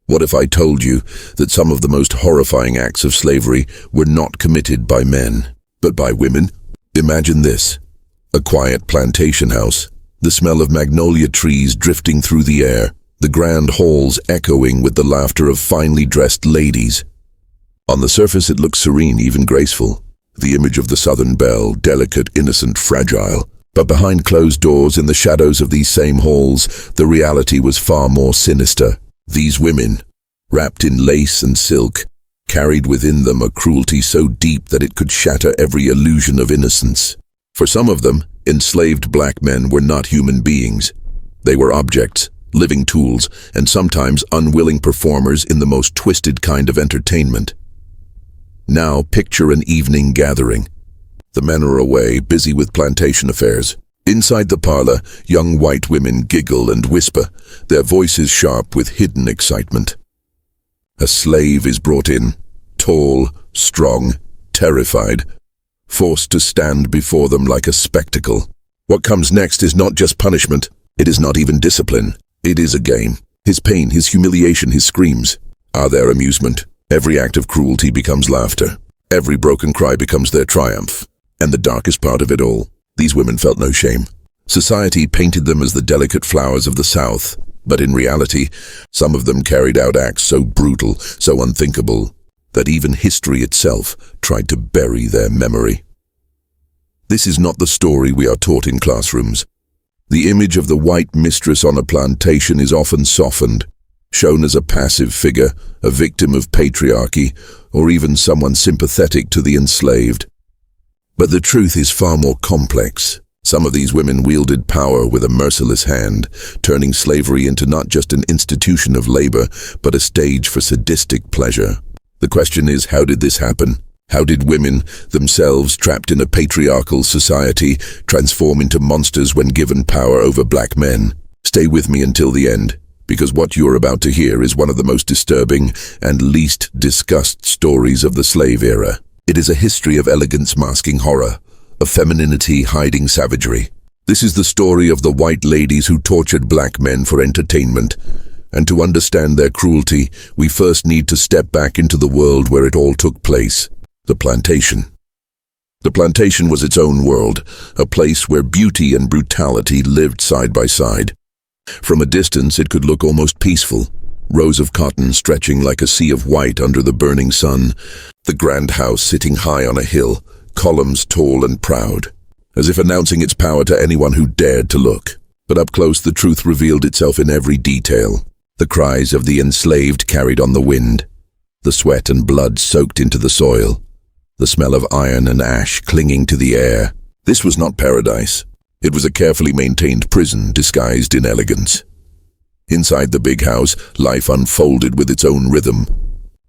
What if I told you that some of the most horrifying acts of slavery were not committed by men, but by women? Imagine this: a quiet plantation house, the smell of magnolia trees drifting through the air, the grand halls echoing with the laughter of finely dressed ladies. On the surface it looks serene, even graceful, the image of the Southern belle, delicate, innocent, fragile. But behind closed doors, in the shadows of these same halls, the reality was far more sinister. These women, wrapped in lace and silk, carried within them a cruelty so deep that it could shatter every illusion of innocence. For some of them, enslaved black men were not human beings. They were objects, living tools, and sometimes unwilling performers in the most twisted kind of entertainment. Now picture an evening gathering. The men are away, busy with plantation affairs. Inside the parlor, young white women giggle and whisper, their voices sharp with hidden excitement. A slave is brought in, tall, strong, terrified, forced to stand before them like a spectacle. What comes next is not just punishment. It is not even discipline. It is a game. His pain, his humiliation, his screams are their amusement. Every act of cruelty becomes laughter. Every broken cry becomes their triumph. And the darkest part of it all, these women felt no shame. Society painted them as the delicate flowers of the South, but in reality, some of them carried out acts so brutal, so unthinkable, that even history itself tried to bury their memory. This is not the story we are taught in classrooms. The image of the white mistress on a plantation is often softened, shown as a passive figure, a victim of patriarchy, or even someone sympathetic to the enslaved. But the truth is far more complex. Some of these women wielded power with a merciless hand, turning slavery into not just an institution of labor, but a stage for sadistic pleasure. The question is, how did this happen? How did women, themselves trapped in a patriarchal society, transform into monsters when given power over black men? Stay with me until the end, because what you're about to hear is one of the most disturbing and least discussed stories of the slave era. It is a history of elegance masking horror, of femininity hiding savagery. This is the story of the white ladies who tortured black men for entertainment. And to understand their cruelty, we first need to step back into the world where it all took place, the plantation. The plantation was its own world, a place where beauty and brutality lived side by side. From a distance it could look almost peaceful, rows of cotton stretching like a sea of white under the burning sun, the grand house sitting high on a hill, columns tall and proud, as if announcing its power to anyone who dared to look. But up close the truth revealed itself in every detail. The cries of the enslaved carried on the wind, the sweat and blood soaked into the soil, the smell of iron and ash clinging to the air. This was not paradise. It was a carefully maintained prison disguised in elegance. Inside the big house, life unfolded with its own rhythm.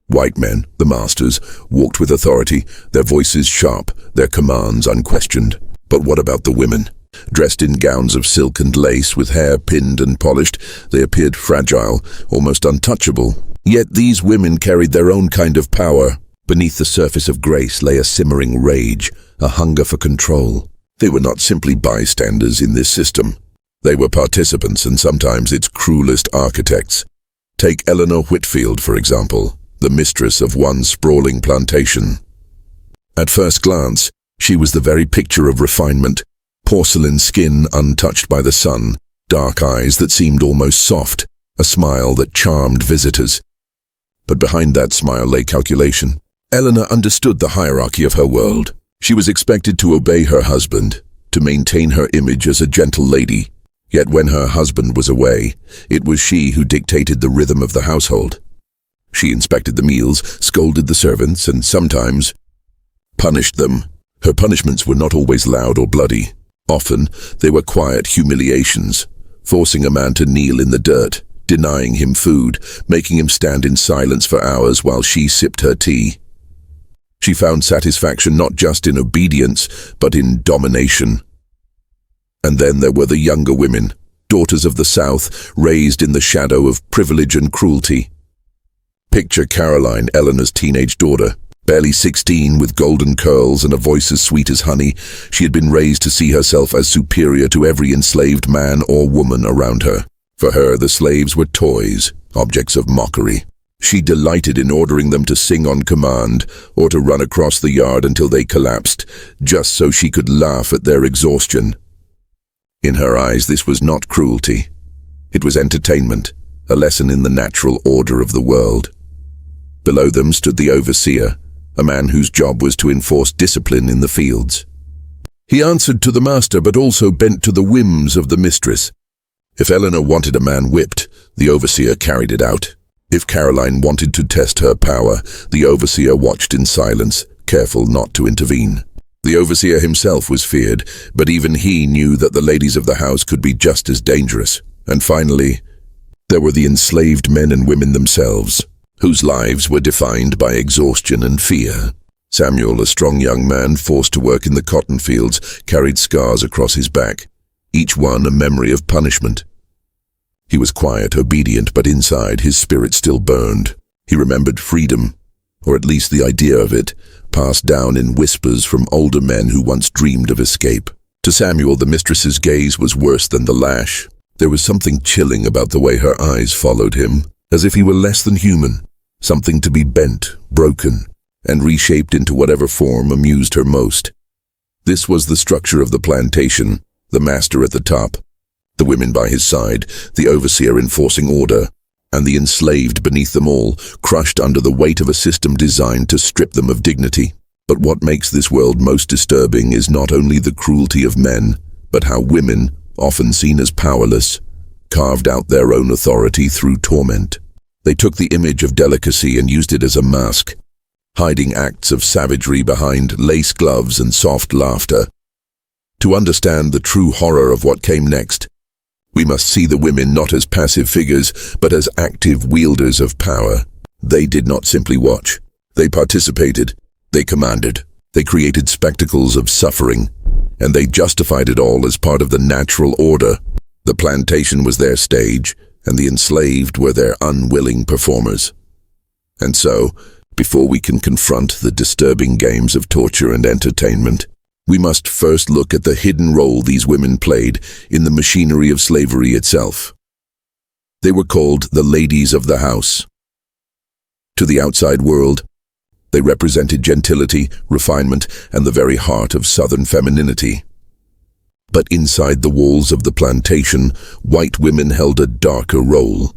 White men, the masters, walked with authority, their voices sharp, their commands unquestioned. But what about the women? Dressed in gowns of silk and lace, with hair pinned and polished, they appeared fragile, almost untouchable. Yet these women carried their own kind of power. Beneath the surface of grace lay a simmering rage, a hunger for control. They were not simply bystanders in this system. They were participants and sometimes its cruelest architects. Take Eleanor Whitfield, for example, the mistress of one sprawling plantation. At first glance, she was the very picture of refinement, porcelain skin untouched by the sun, dark eyes that seemed almost soft, a smile that charmed visitors. But behind that smile lay calculation. Eleanor understood the hierarchy of her world. She was expected to obey her husband, to maintain her image as a gentle lady. Yet when her husband was away, it was she who dictated the rhythm of the household. She inspected the meals, scolded the servants, and sometimes punished them. Her punishments were not always loud or bloody. Often, they were quiet humiliations, forcing a man to kneel in the dirt, denying him food, making him stand in silence for hours while she sipped her tea. She found satisfaction not just in obedience, but in domination. And then there were the younger women, daughters of the South, raised in the shadow of privilege and cruelty. Picture Caroline, Eleanor's teenage daughter. Barely 16, with golden curls and a voice as sweet as honey, she had been raised to see herself as superior to every enslaved man or woman around her. For her, the slaves were toys, objects of mockery. She delighted in ordering them to sing on command or to run across the yard until they collapsed, just so she could laugh at their exhaustion. In her eyes, this was not cruelty. It was entertainment, a lesson in the natural order of the world. Below them stood the overseer, a man whose job was to enforce discipline in the fields. He answered to the master, but also bent to the whims of the mistress. If Eleanor wanted a man whipped, the overseer carried it out. If Caroline wanted to test her power, the overseer watched in silence, careful not to intervene. The overseer himself was feared, but even he knew that the ladies of the house could be just as dangerous. And finally, there were the enslaved men and women themselves, whose lives were defined by exhaustion and fear. Samuel, a strong young man forced to work in the cotton fields, carried scars across his back, each one a memory of punishment. He was quiet, obedient, but inside his spirit still burned. He remembered freedom, or at least the idea of it, passed down in whispers from older men who once dreamed of escape. To Samuel, the mistress's gaze was worse than the lash. There was something chilling about the way her eyes followed him, as if he were less than human, something to be bent, broken, and reshaped into whatever form amused her most. This was the structure of the plantation, the master at the top, the women by his side, the overseer enforcing order, and the enslaved beneath them all, crushed under the weight of a system designed to strip them of dignity. But what makes this world most disturbing is not only the cruelty of men, but how women, often seen as powerless, carved out their own authority through torment. They took the image of delicacy and used it as a mask, hiding acts of savagery behind lace gloves and soft laughter. To understand the true horror of what came next, we must see the women not as passive figures, but as active wielders of power. They did not simply watch. They participated. They commanded. They created spectacles of suffering, and they justified it all as part of the natural order. The plantation was their stage, and the enslaved were their unwilling performers. And so, before we can confront the disturbing games of torture and entertainment, we must first look at the hidden role these women played in the machinery of slavery itself. They were called the ladies of the house. To the outside world, they represented gentility, refinement, and the very heart of Southern femininity. But inside the walls of the plantation, white women held a darker role,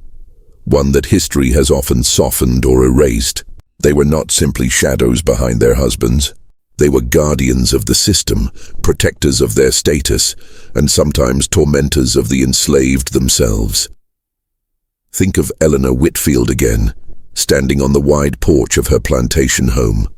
one that history has often softened or erased. They were not simply shadows behind their husbands. They were guardians of the system, protectors of their status, and sometimes tormentors of the enslaved themselves. Think of Eleanor Whitfield again, standing on the wide porch of her plantation home.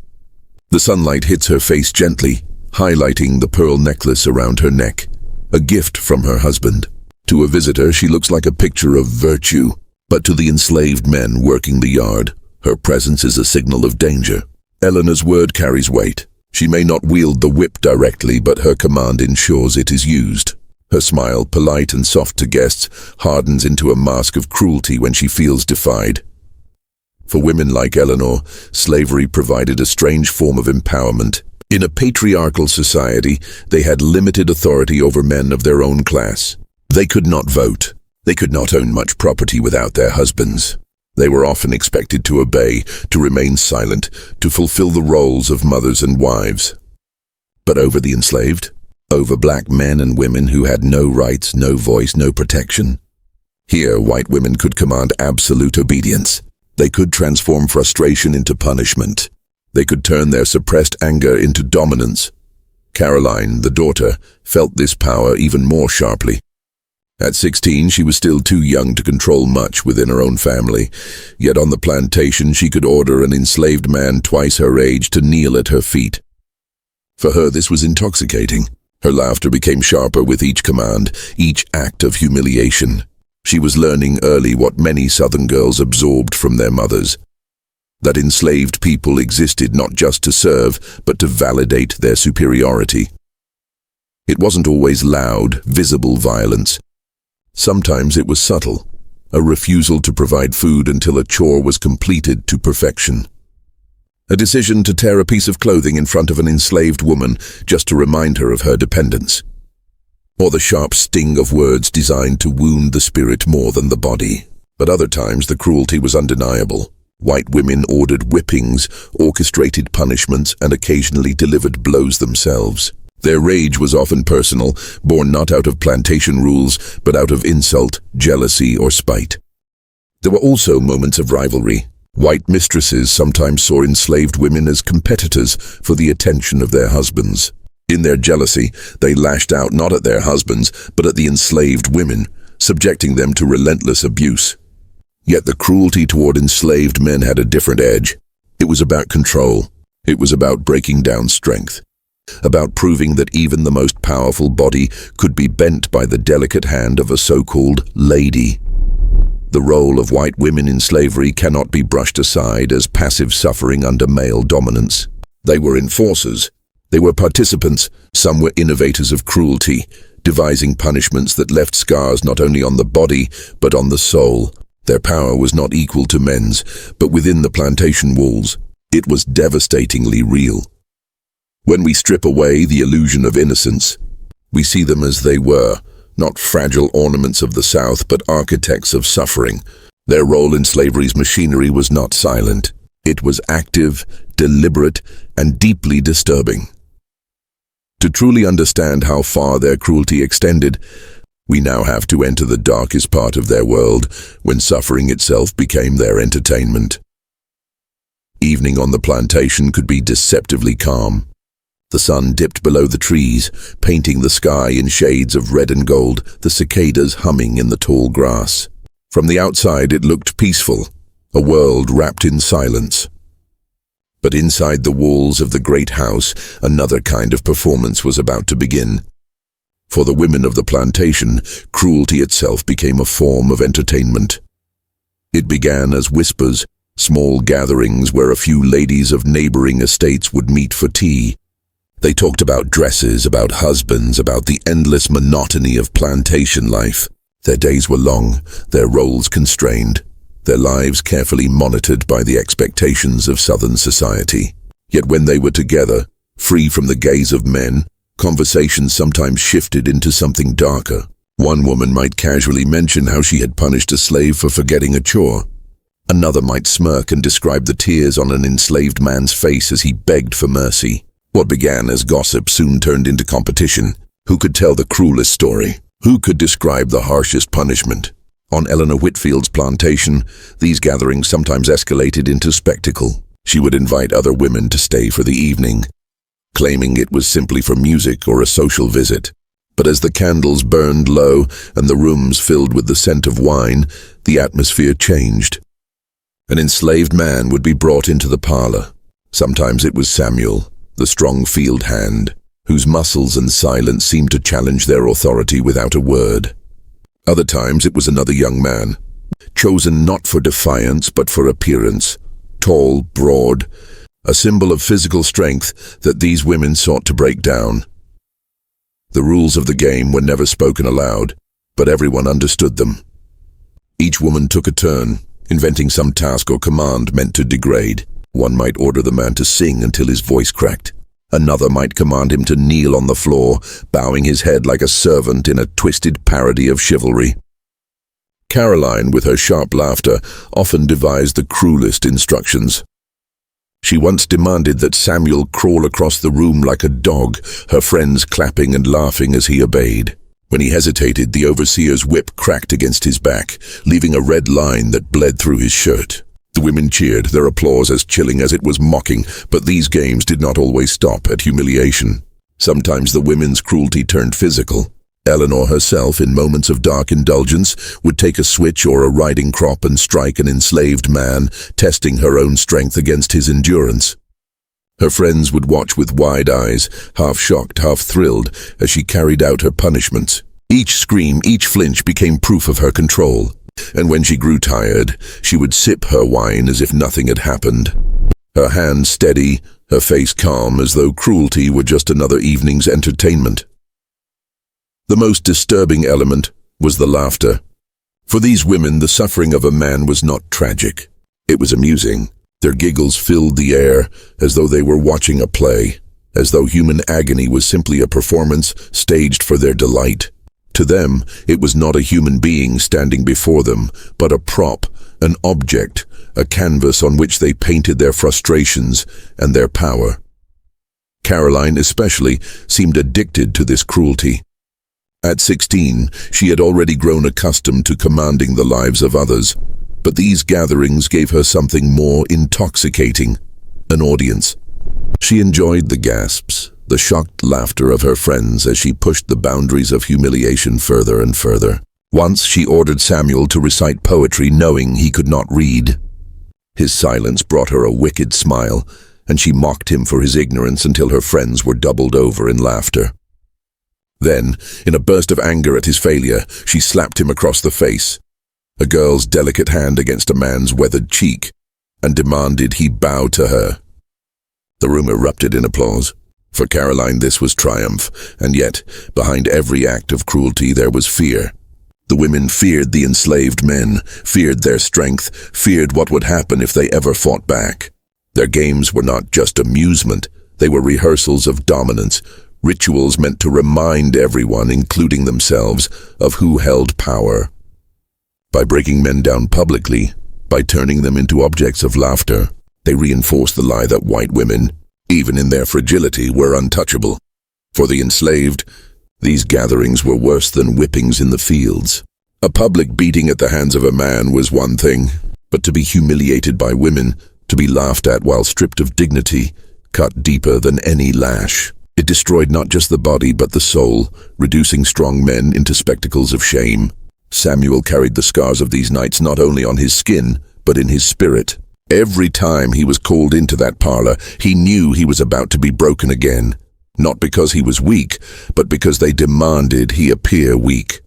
The sunlight hits her face gently, highlighting the pearl necklace around her neck, a gift from her husband. To a visitor, she looks like a picture of virtue, but to the enslaved men working the yard, her presence is a signal of danger. Eleanor's word carries weight. She may not wield the whip directly, but her command ensures it is used. Her smile, polite and soft to guests, hardens into a mask of cruelty when she feels defied. For women like Eleanor, slavery provided a strange form of empowerment. In a patriarchal society, they had limited authority over men of their own class. They could not vote. They could not own much property without their husbands. They were often expected to obey, to remain silent, to fulfill the roles of mothers and wives. But over the enslaved, over black men and women who had no rights, no voice, no protection, here white women could command absolute obedience. They could transform frustration into punishment. They could turn their suppressed anger into dominance. Caroline, the daughter, felt this power even more sharply. At 16, she was still too young to control much within her own family, yet on the plantation she could order an enslaved man twice her age to kneel at her feet. For her, this was intoxicating. Her laughter became sharper with each command, each act of humiliation. She was learning early what many Southern girls absorbed from their mothers, that enslaved people existed not just to serve, but to validate their superiority. It wasn't always loud, visible violence. Sometimes it was subtle, a refusal to provide food until a chore was completed to perfection. A decision to tear a piece of clothing in front of an enslaved woman just to remind her of her dependence. Or the sharp sting of words designed to wound the spirit more than the body. But other times the cruelty was undeniable. White women ordered whippings, orchestrated punishments, and occasionally delivered blows themselves. Their rage was often personal, born not out of plantation rules, but out of insult, jealousy, or spite. There were also moments of rivalry. White mistresses sometimes saw enslaved women as competitors for the attention of their husbands. In their jealousy, they lashed out not at their husbands, but at the enslaved women, subjecting them to relentless abuse. Yet the cruelty toward enslaved men had a different edge. It was about control. It was about breaking down strength. About proving that even the most powerful body could be bent by the delicate hand of a so-called lady. The role of white women in slavery cannot be brushed aside as passive suffering under male dominance. They were enforcers. They were participants. Some were innovators of cruelty, devising punishments that left scars not only on the body, but on the soul. Their power was not equal to men's, but within the plantation walls, it was devastatingly real. When we strip away the illusion of innocence, we see them as they were, not fragile ornaments of the South, but architects of suffering. Their role in slavery's machinery was not silent. It was active, deliberate, and deeply disturbing. To truly understand how far their cruelty extended, we now have to enter the darkest part of their world, when suffering itself became their entertainment. Evening on the plantation could be deceptively calm. The sun dipped below the trees, painting the sky in shades of red and gold, the cicadas humming in the tall grass. From the outside it looked peaceful, a world wrapped in silence. But inside the walls of the great house, another kind of performance was about to begin. For the women of the plantation, cruelty itself became a form of entertainment. It began as whispers, small gatherings where a few ladies of neighboring estates would meet for tea. They talked about dresses, about husbands, about the endless monotony of plantation life. Their days were long, their roles constrained, their lives carefully monitored by the expectations of Southern society. Yet when they were together, free from the gaze of men, conversations sometimes shifted into something darker. One woman might casually mention how she had punished a slave for forgetting a chore. Another might smirk and describe the tears on an enslaved man's face as he begged for mercy. What began as gossip soon turned into competition. Who could tell the cruelest story? Who could describe the harshest punishment? On Eleanor Whitfield's plantation, these gatherings sometimes escalated into spectacle. She would invite other women to stay for the evening, claiming it was simply for music or a social visit. But as the candles burned low and the rooms filled with the scent of wine, the atmosphere changed. An enslaved man would be brought into the parlor. Sometimes it was Samuel, the strong field hand, whose muscles and silence seemed to challenge their authority without a word. Other times it was another young man, chosen not for defiance but for appearance, tall, broad, a symbol of physical strength that these women sought to break down. The rules of the game were never spoken aloud, but everyone understood them. Each woman took a turn, inventing some task or command meant to degrade. One might order the man to sing until his voice cracked. Another might command him to kneel on the floor, bowing his head like a servant in a twisted parody of chivalry. Caroline, with her sharp laughter, often devised the cruelest instructions. She once demanded that Samuel crawl across the room like a dog, her friends clapping and laughing as he obeyed. When he hesitated, the overseer's whip cracked against his back, leaving a red line that bled through his shirt. The women cheered, their applause as chilling as it was mocking, but these games did not always stop at humiliation. Sometimes the women's cruelty turned physical. Eleanor herself, in moments of dark indulgence, would take a switch or a riding crop and strike an enslaved man, testing her own strength against his endurance. Her friends would watch with wide eyes, half shocked, half thrilled, as she carried out her punishments. Each scream, each flinch became proof of her control. And when she grew tired, she would sip her wine as if nothing had happened. Her hands steady, her face calm, as though cruelty were just another evening's entertainment. The most disturbing element was the laughter. For these women, the suffering of a man was not tragic. It was amusing. Their giggles filled the air, as though they were watching a play, as though human agony was simply a performance staged for their delight. To them, it was not a human being standing before them, but a prop, an object, a canvas on which they painted their frustrations and their power. Caroline, especially, seemed addicted to this cruelty. At 16, she had already grown accustomed to commanding the lives of others, but these gatherings gave her something more intoxicating, an audience. She enjoyed the gasps, the shocked laughter of her friends as she pushed the boundaries of humiliation further and further. Once she ordered Samuel to recite poetry knowing he could not read. His silence brought her a wicked smile, and she mocked him for his ignorance until her friends were doubled over in laughter. Then, in a burst of anger at his failure, she slapped him across the face, a girl's delicate hand against a man's weathered cheek, and demanded he bow to her. The room erupted in applause. For Caroline, this was triumph, and yet, behind every act of cruelty there was fear. The women feared the enslaved men, feared their strength, feared what would happen if they ever fought back. Their games were not just amusement, they were rehearsals of dominance, rituals meant to remind everyone, including themselves, of who held power. By breaking men down publicly, by turning them into objects of laughter, they reinforced the lie that white women, even in their fragility, were untouchable. For the enslaved, these gatherings were worse than whippings in the fields. A public beating at the hands of a man was one thing, but to be humiliated by women, to be laughed at while stripped of dignity, cut deeper than any lash. It destroyed not just the body but the soul, reducing strong men into spectacles of shame. Samuel carried the scars of these nights not only on his skin, but in his spirit. Every time he was called into that parlor, he knew he was about to be broken again, not because he was weak, but because they demanded he appear weak.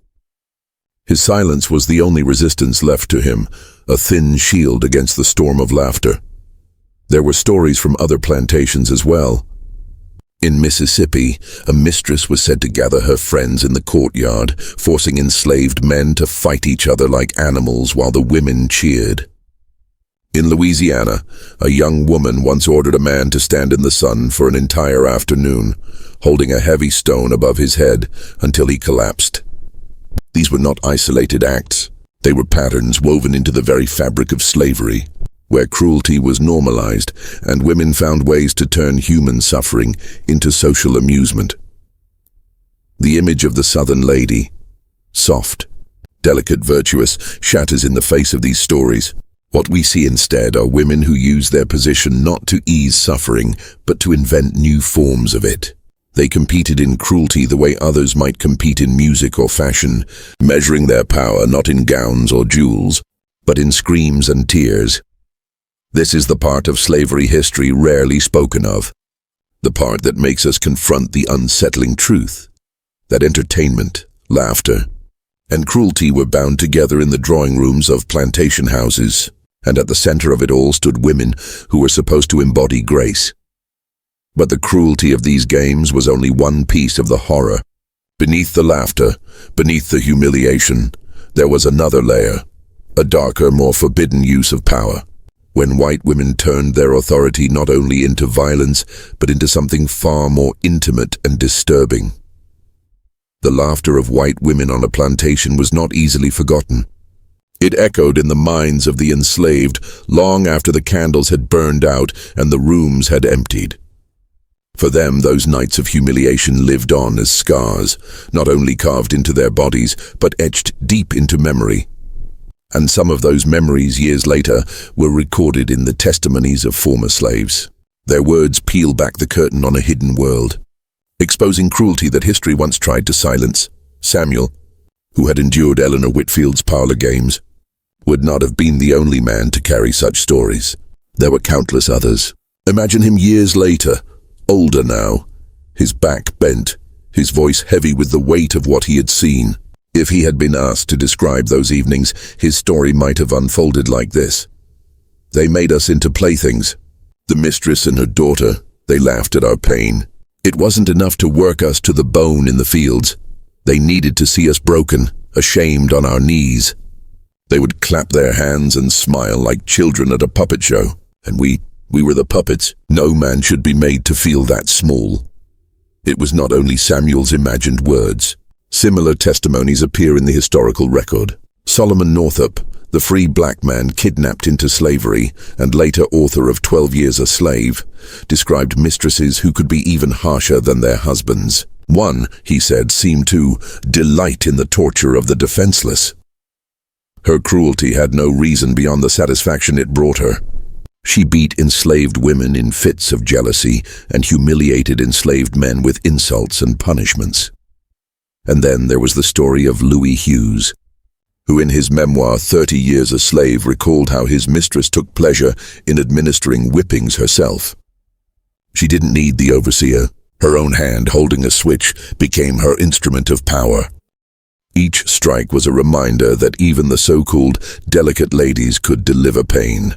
His silence was the only resistance left to him, a thin shield against the storm of laughter. There were stories from other plantations as well. In Mississippi, a mistress was said to gather her friends in the courtyard, forcing enslaved men to fight each other like animals while the women cheered. In Louisiana, a young woman once ordered a man to stand in the sun for an entire afternoon, holding a heavy stone above his head until he collapsed. These were not isolated acts. They were patterns woven into the very fabric of slavery, where cruelty was normalized and women found ways to turn human suffering into social amusement. The image of the Southern lady, soft, delicate, virtuous, shatters in the face of these stories. What we see instead are women who use their position not to ease suffering, but to invent new forms of it. They competed in cruelty the way others might compete in music or fashion, measuring their power not in gowns or jewels, but in screams and tears. This is the part of slavery history rarely spoken of, the part that makes us confront the unsettling truth, that entertainment, laughter, and cruelty were bound together in the drawing rooms of plantation houses, and at the center of it all stood women who were supposed to embody grace. But the cruelty of these games was only one piece of the horror. Beneath the laughter, beneath the humiliation, there was another layer, a darker, more forbidden use of power, when white women turned their authority not only into violence, but into something far more intimate and disturbing. The laughter of white women on a plantation was not easily forgotten. It echoed in the minds of the enslaved long after the candles had burned out and the rooms had emptied. For them, those nights of humiliation lived on as scars, not only carved into their bodies, but etched deep into memory. And some of those memories, years later, were recorded in the testimonies of former slaves. Their words peel back the curtain on a hidden world, exposing cruelty that history once tried to silence. Samuel, who had endured Eleanor Whitfield's parlor games, would not have been the only man to carry such stories. There were countless others. Imagine him years later, older now, his back bent, his voice heavy with the weight of what he had seen. If he had been asked to describe those evenings, his story might have unfolded like this. They made us into playthings. The mistress and her daughter, they laughed at our pain. It wasn't enough to work us to the bone in the fields. They needed to see us broken, ashamed on our knees. They would clap their hands and smile like children at a puppet show, and we were the puppets. No man should be made to feel that small. It was not only Samuel's imagined words. Similar testimonies appear in the historical record. Solomon Northup, the free black man kidnapped into slavery and later author of 12 Years a Slave, described mistresses who could be even harsher than their husbands. One, he said, seemed to delight in the torture of the defenseless. Her cruelty had no reason beyond the satisfaction it brought her. She beat enslaved women in fits of jealousy and humiliated enslaved men with insults and punishments. And then there was the story of Louis Hughes, who in his memoir 30 Years a Slave recalled how his mistress took pleasure in administering whippings herself. She didn't need the overseer. Her own hand holding a switch became her instrument of power. Each strike was a reminder that even the so-called delicate ladies could deliver pain.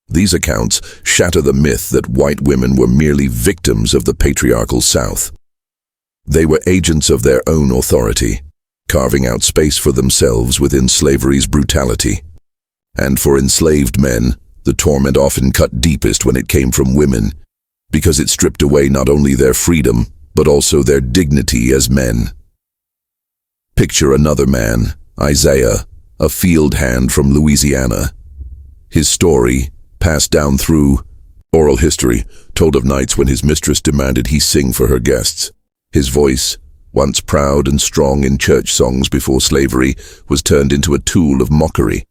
These accounts shatter the myth that white women were merely victims of the patriarchal South. They were agents of their own authority, carving out space for themselves within slavery's brutality. And for enslaved men, the torment often cut deepest when it came from women, because it stripped away not only their freedom, but also their dignity as men. Picture another man, Isaiah, a field hand from Louisiana. His story, passed down through oral history, told of nights when his mistress demanded he sing for her guests. His voice, once proud and strong in church songs before slavery, was turned into a tool of mockery.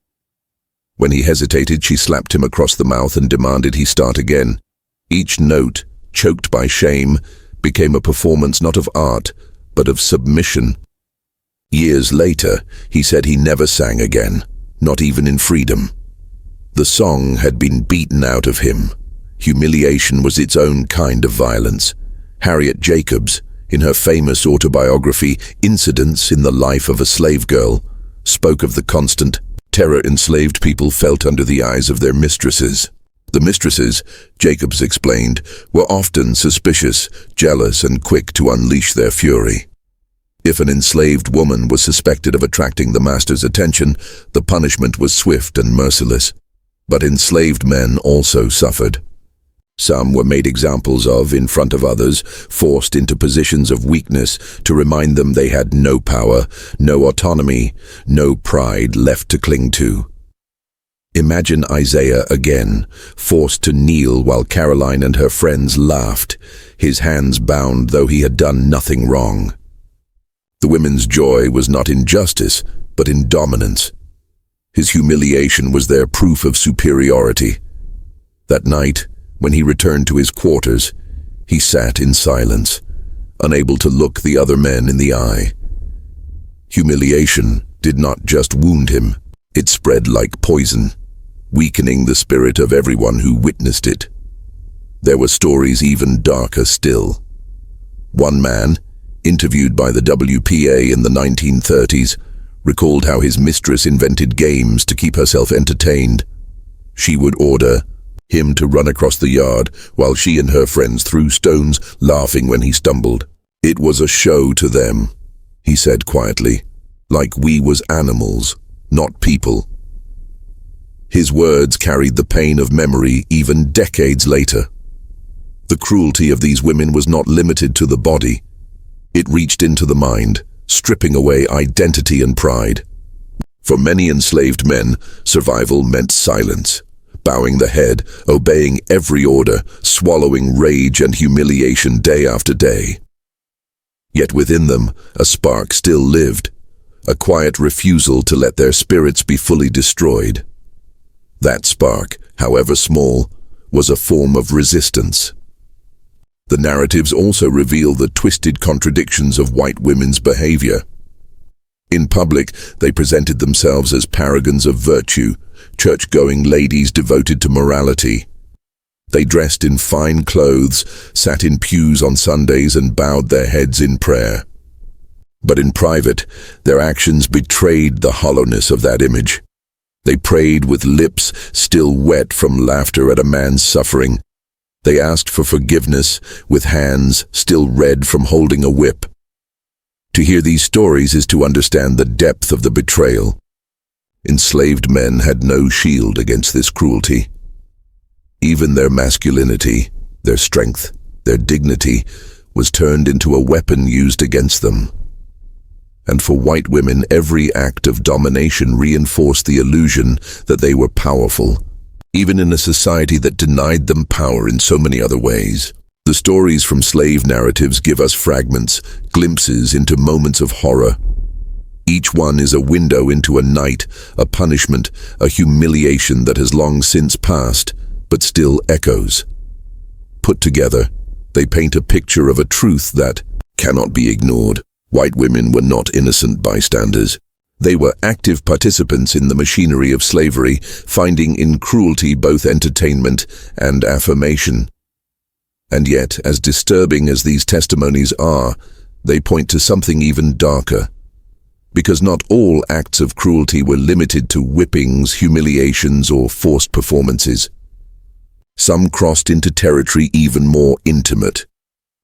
When he hesitated, she slapped him across the mouth and demanded he start again. Each note, choked by shame, became a performance not of art, but of submission. Years later, he said he never sang again, not even in freedom. The song had been beaten out of him. Humiliation was its own kind of violence. Harriet Jacobs, in her famous autobiography, Incidents in the Life of a Slave Girl, spoke of the constant terror enslaved people felt under the eyes of their mistresses. The mistresses, Jacobs explained, were often suspicious, jealous, and quick to unleash their fury. If an enslaved woman was suspected of attracting the master's attention, the punishment was swift and merciless. But enslaved men also suffered. Some were made examples of in front of others, forced into positions of weakness to remind them they had no power, no autonomy, no pride left to cling to. Imagine Isaiah again, forced to kneel while Caroline and her friends laughed, his hands bound though he had done nothing wrong. The women's joy was not in justice, but in dominance. His humiliation was their proof of superiority. That night, when he returned to his quarters, he sat in silence, unable to look the other men in the eye. Humiliation did not just wound him, it spread like poison, weakening the spirit of everyone who witnessed it. There were stories even darker still. One man, interviewed by the WPA in the 1930s, recalled how his mistress invented games to keep herself entertained. She would order him to run across the yard while she and her friends threw stones, laughing when he stumbled. It was a show to them, he said quietly, like we was animals, not people. His words carried the pain of memory even decades later. The cruelty of these women was not limited to the body. It reached into the mind, stripping away identity and pride. For many enslaved men, survival meant silence, bowing the head, obeying every order, swallowing rage and humiliation day after day. Yet within them, a spark still lived, a quiet refusal to let their spirits be fully destroyed. That spark, however small, was a form of resistance. The narratives also reveal the twisted contradictions of white women's behavior. In public, they presented themselves as paragons of virtue, church-going ladies devoted to morality. They dressed in fine clothes, sat in pews on Sundays, and bowed their heads in prayer. But in private, their actions betrayed the hollowness of that image. They prayed with lips still wet from laughter at a man's suffering. They asked for forgiveness with hands still red from holding a whip. To hear these stories is to understand the depth of the betrayal. Enslaved men had no shield against this cruelty. Even their masculinity, their strength, their dignity was turned into a weapon used against them. And for white women, every act of domination reinforced the illusion that they were powerful, even in a society that denied them power in so many other ways. The stories from slave narratives give us fragments, glimpses into moments of horror. Each one is a window into a night, a punishment, a humiliation that has long since passed, but still echoes. Put together, they paint a picture of a truth that cannot be ignored. White women were not innocent bystanders. They were active participants in the machinery of slavery, finding in cruelty both entertainment and affirmation. And yet, as disturbing as these testimonies are, they point to something even darker. Because not all acts of cruelty were limited to whippings, humiliations, or forced performances. Some crossed into territory even more intimate,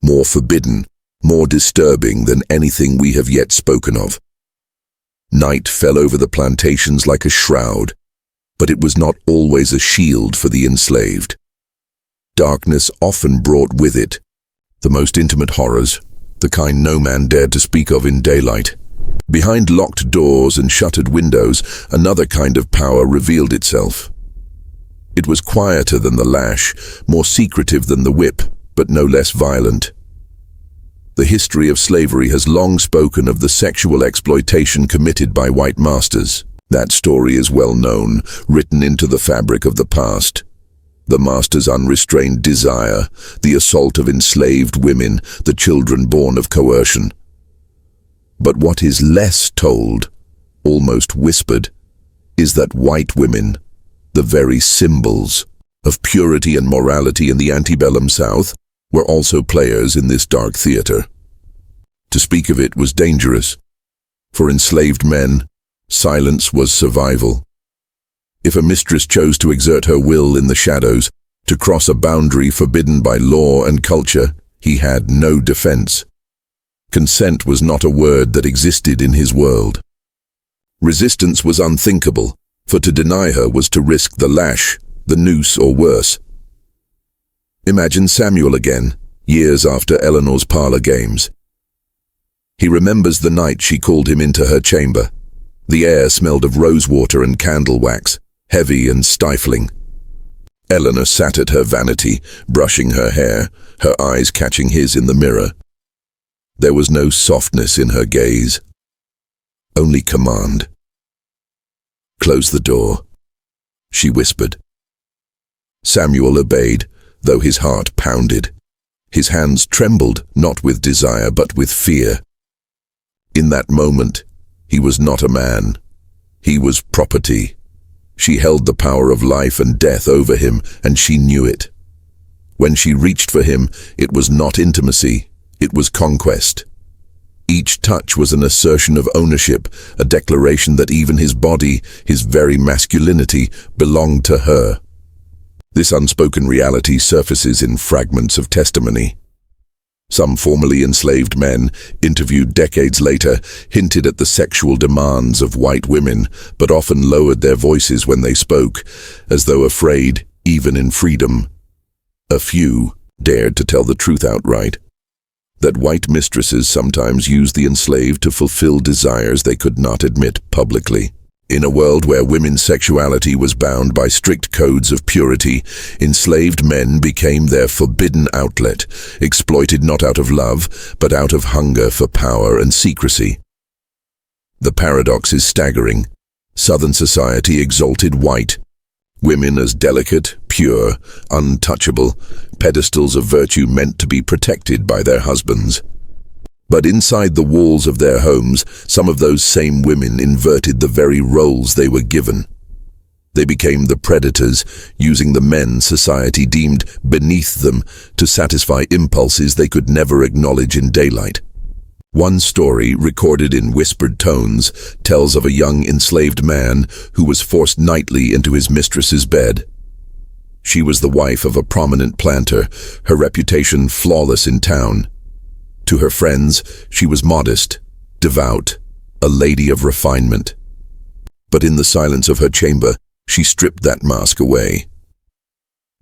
more forbidden, more disturbing than anything we have yet spoken of. Night fell over the plantations like a shroud, but it was not always a shield for the enslaved. Darkness often brought with it the most intimate horrors, the kind no man dared to speak of in daylight. Behind locked doors and shuttered windows, another kind of power revealed itself. It was quieter than the lash, more secretive than the whip, but no less violent. The history of slavery has long spoken of the sexual exploitation committed by white masters. That story is well known, written into the fabric of the past. The master's unrestrained desire, the assault of enslaved women, the children born of coercion. But what is less told, almost whispered, is that white women, the very symbols of purity and morality in the antebellum South, were also players in this dark theater. To speak of it was dangerous. For enslaved men, silence was survival. If a mistress chose to exert her will in the shadows, to cross a boundary forbidden by law and culture, he had no defense. Consent was not a word that existed in his world. Resistance was unthinkable, for to deny her was to risk the lash, the noose, or worse. Imagine Samuel again, years after Eleanor's parlor games. He remembers the night she called him into her chamber. The air smelled of rosewater and candle wax, heavy and stifling. Eleanor sat at her vanity, brushing her hair, her eyes catching his in the mirror. There was no softness in her gaze, only command. "Close the door," she whispered. Samuel obeyed, though his heart pounded. His hands trembled, not with desire, but with fear. In that moment, he was not a man. He was property. She held the power of life and death over him, and she knew it. When she reached for him, it was not intimacy, it was conquest. Each touch was an assertion of ownership, a declaration that even his body, his very masculinity, belonged to her. This unspoken reality surfaces in fragments of testimony. Some formerly enslaved men, interviewed decades later, hinted at the sexual demands of white women, but often lowered their voices when they spoke, as though afraid, even in freedom. A few dared to tell the truth outright, that white mistresses sometimes used the enslaved to fulfill desires they could not admit publicly. In a world where women's sexuality was bound by strict codes of purity, enslaved men became their forbidden outlet, exploited not out of love, but out of hunger for power and secrecy. The paradox is staggering. Southern society exalted white women as delicate, pure, untouchable, pedestals of virtue meant to be protected by their husbands. But inside the walls of their homes, some of those same women inverted the very roles they were given. They became the predators, using the men society deemed beneath them to satisfy impulses they could never acknowledge in daylight. One story, recorded in whispered tones, tells of a young enslaved man who was forced nightly into his mistress's bed. She was the wife of a prominent planter, her reputation flawless in town. To her friends, she was modest, devout, a lady of refinement. But in the silence of her chamber, she stripped that mask away.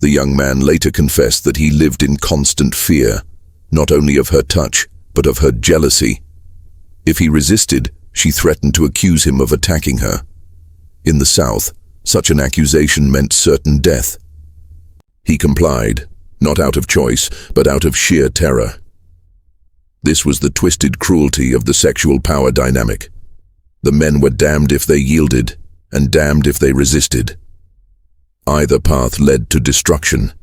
The young man later confessed that he lived in constant fear, not only of her touch, but of her jealousy. If he resisted, she threatened to accuse him of attacking her. In the South, such an accusation meant certain death. He complied, not out of choice, but out of sheer terror. This was the twisted cruelty of the sexual power dynamic. The men were damned if they yielded, and damned if they resisted. Either path led to destruction.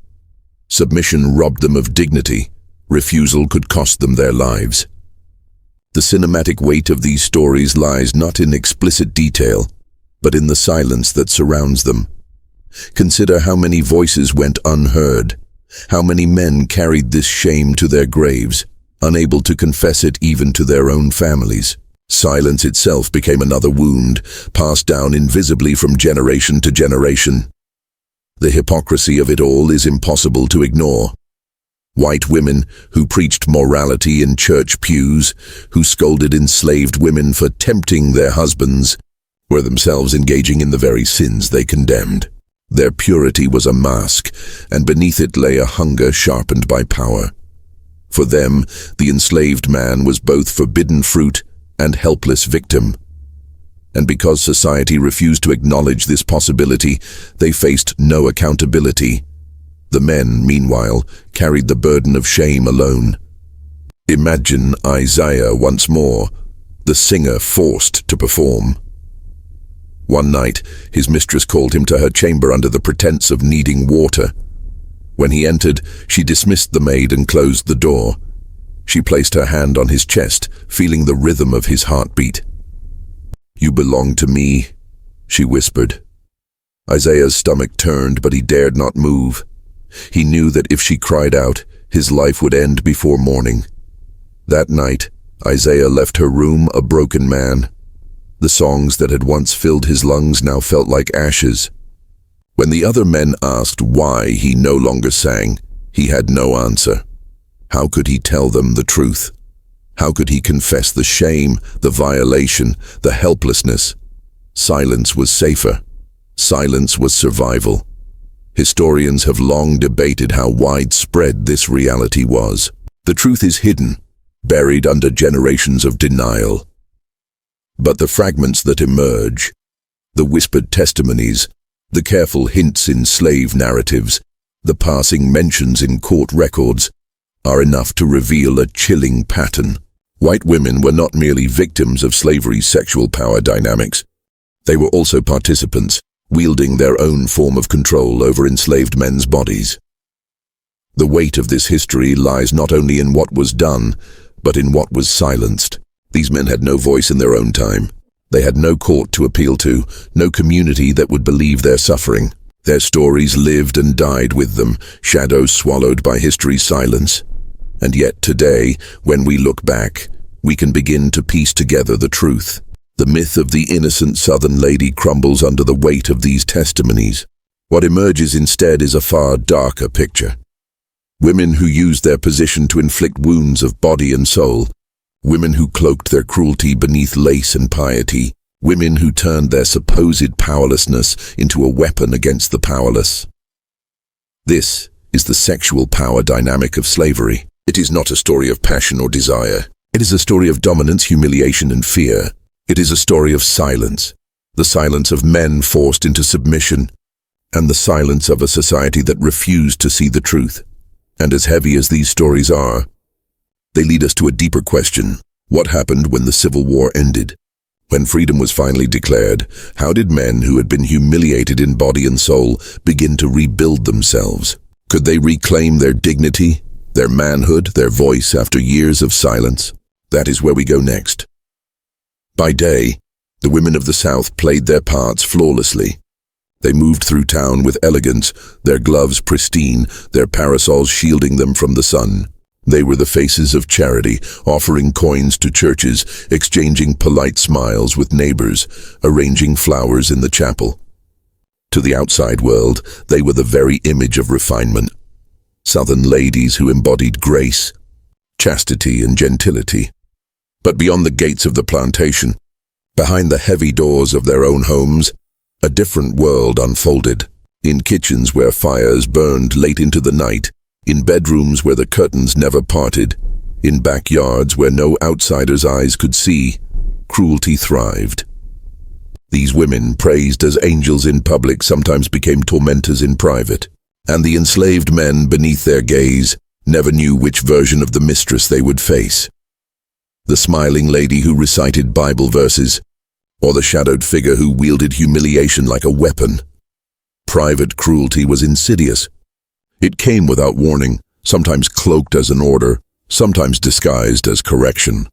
Submission robbed them of dignity. Refusal could cost them their lives. The cinematic weight of these stories lies not in explicit detail, but in the silence that surrounds them. Consider how many voices went unheard, how many men carried this shame to their graves, unable to confess it even to their own families. Silence itself became another wound, passed down invisibly from generation to generation. The hypocrisy of it all is impossible to ignore. White women who preached morality in church pews, who scolded enslaved women for tempting their husbands, were themselves engaging in the very sins they condemned. Their purity was a mask, and beneath it lay a hunger sharpened by power. For them, the enslaved man was both forbidden fruit and helpless victim. And because society refused to acknowledge this possibility, they faced no accountability. The men, meanwhile, carried the burden of shame alone. Imagine Isaiah once more, the singer forced to perform. One night, his mistress called him to her chamber under the pretense of needing water. When he entered, she dismissed the maid and closed the door. She placed her hand on his chest, feeling the rhythm of his heartbeat. "You belong to me," she whispered. Isaiah's stomach turned, but he dared not move. He knew that if she cried out, his life would end before morning. That night, Isaiah left her room a broken man. The songs that had once filled his lungs now felt like ashes. When the other men asked why he no longer sang, he had no answer. How could he tell them the truth? How could he confess the shame, the violation, the helplessness? Silence was safer. Silence was survival. Historians have long debated how widespread this reality was. The truth is hidden, buried under generations of denial. But the fragments that emerge, the whispered testimonies, the careful hints in slave narratives, the passing mentions in court records, are enough to reveal a chilling pattern. White women were not merely victims of slavery's sexual power dynamics. They were also participants, wielding their own form of control over enslaved men's bodies. The weight of this history lies not only in what was done, but in what was silenced. These men had no voice in their own time. They had no court to appeal to, no community that would believe their suffering. Their stories lived and died with them, shadows swallowed by history's silence. And yet today, when we look back, we can begin to piece together the truth. The myth of the innocent Southern lady crumbles under the weight of these testimonies. What emerges instead is a far darker picture. Women who used their position to inflict wounds of body and soul. Women who cloaked their cruelty beneath lace and piety. Women who turned their supposed powerlessness into a weapon against the powerless. This is the sexual power dynamic of slavery. It is not a story of passion or desire. It is a story of dominance, humiliation, and fear. It is a story of silence, the silence of men forced into submission, and the silence of a society that refused to see the truth. And as heavy as these stories are, they lead us to a deeper question. What happened when the Civil War ended? When freedom was finally declared, how did men who had been humiliated in body and soul begin to rebuild themselves? Could they reclaim their dignity, their manhood, their voice after years of silence? That is where we go next. By day, the women of the South played their parts flawlessly. They moved through town with elegance, their gloves pristine, their parasols shielding them from the sun. They were the faces of charity, offering coins to churches, exchanging polite smiles with neighbors, arranging flowers in the chapel. To the outside world, they were the very image of refinement. Southern ladies who embodied grace, chastity, and gentility. But beyond the gates of the plantation, behind the heavy doors of their own homes, a different world unfolded. In kitchens where fires burned late into the night, in bedrooms where the curtains never parted, In backyards where no outsider's eyes could see, cruelty thrived. These women, praised as angels in public, sometimes became tormentors in private, and the enslaved men beneath their gaze never knew which version of the mistress they would face. The smiling lady who recited Bible verses, or the shadowed figure who wielded humiliation like a weapon. Private cruelty was insidious. It came without warning, sometimes cloaked as an order, sometimes disguised as correction.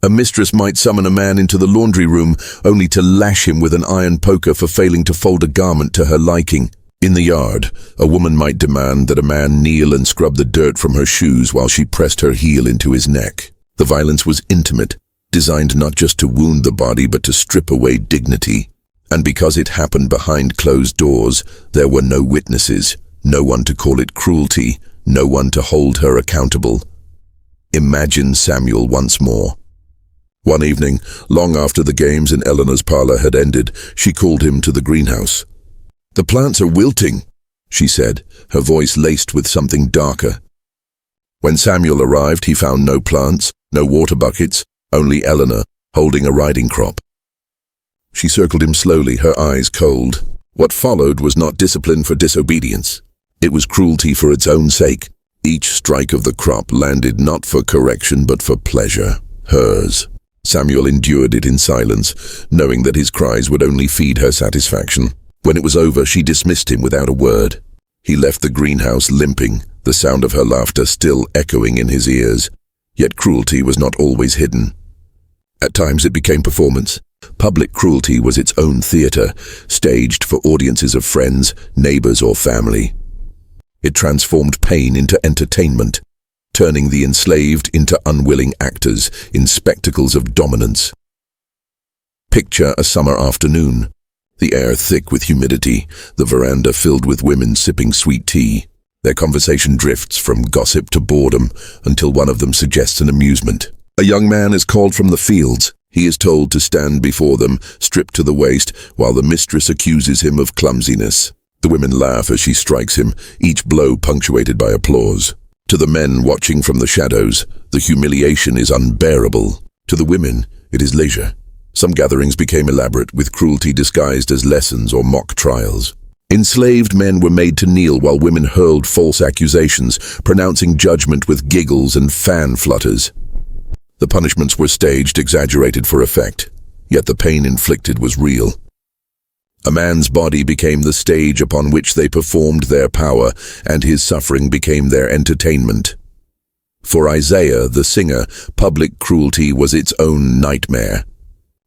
A mistress might summon a man into the laundry room only to lash him with an iron poker for failing to fold a garment to her liking. In the yard, a woman might demand that a man kneel and scrub the dirt from her shoes while she pressed her heel into his neck. The violence was intimate, designed not just to wound the body but to strip away dignity. And because it happened behind closed doors, there were no witnesses, no one to call it cruelty, no one to hold her accountable. Imagine Samuel once more. One evening, long after the games in Eleanor's parlor had ended, she called him to the greenhouse. "The plants are wilting," she said, her voice laced with something darker. When Samuel arrived, he found no plants, no water buckets, only Eleanor, holding a riding crop. She circled him slowly, her eyes cold. What followed was not discipline for disobedience. It was cruelty for its own sake. Each strike of the crop landed not for correction but for pleasure, hers. Samuel endured it in silence, knowing that his cries would only feed her satisfaction. When it was over, she dismissed him without a word. He left the greenhouse limping, the sound of her laughter still echoing in his ears. Yet cruelty was not always hidden. At times it became performance. Public cruelty was its own theater, staged for audiences of friends, neighbors, or family. It transformed pain into entertainment, turning the enslaved into unwilling actors in spectacles of dominance. Picture a summer afternoon, the air thick with humidity, the veranda filled with women sipping sweet tea. Their conversation drifts from gossip to boredom until one of them suggests an amusement. A young man is called from the fields. He is told to stand before them, stripped to the waist, while the mistress accuses him of clumsiness. The women laugh as she strikes him, each blow punctuated by applause. To the men watching from the shadows, the humiliation is unbearable. To the women, it is leisure. Some gatherings became elaborate, with cruelty disguised as lessons or mock trials. Enslaved men were made to kneel while women hurled false accusations, pronouncing judgment with giggles and fan flutters. The punishments were staged, exaggerated for effect, yet the pain inflicted was real. A man's body became the stage upon which they performed their power, and his suffering became their entertainment. For Isaiah, the singer, public cruelty was its own nightmare.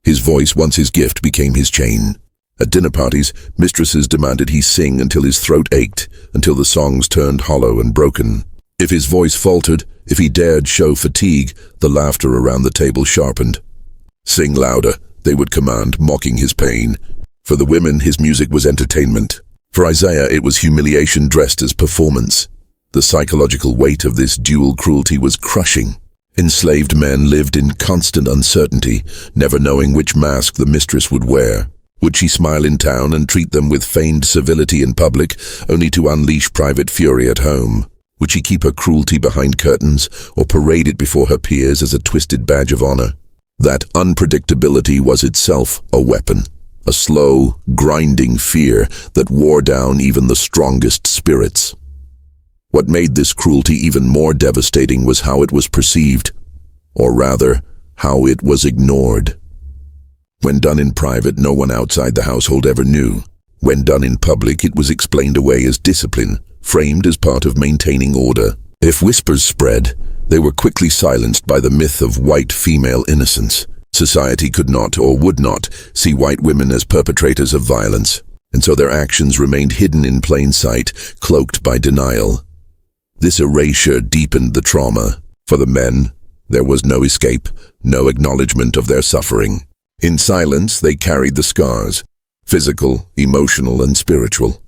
His voice, once his gift, became his chain. At dinner parties, mistresses demanded he sing until his throat ached, until the songs turned hollow and broken. If his voice faltered, if he dared show fatigue, the laughter around the table sharpened. "Sing louder," they would command, mocking his pain. For the women, his music was entertainment. For Isaiah, it was humiliation dressed as performance. The psychological weight of this dual cruelty was crushing. Enslaved men lived in constant uncertainty, never knowing which mask the mistress would wear. Would she smile in town and treat them with feigned civility in public, only to unleash private fury at home? Would she keep her cruelty behind curtains, or parade it before her peers as a twisted badge of honor? That unpredictability was itself a weapon, a slow, grinding fear that wore down even the strongest spirits. What made this cruelty even more devastating was how it was perceived, or rather, how it was ignored. When done in private, no one outside the household ever knew. When done in public, it was explained away as discipline, framed as part of maintaining order. If whispers spread, they were quickly silenced by the myth of white female innocence. Society could not or would not see white women as perpetrators of violence, and so their actions remained hidden in plain sight, cloaked by denial. This erasure deepened the trauma. For the men, there was no escape, no acknowledgement of their suffering. In silence, they carried the scars, physical, emotional, and spiritual.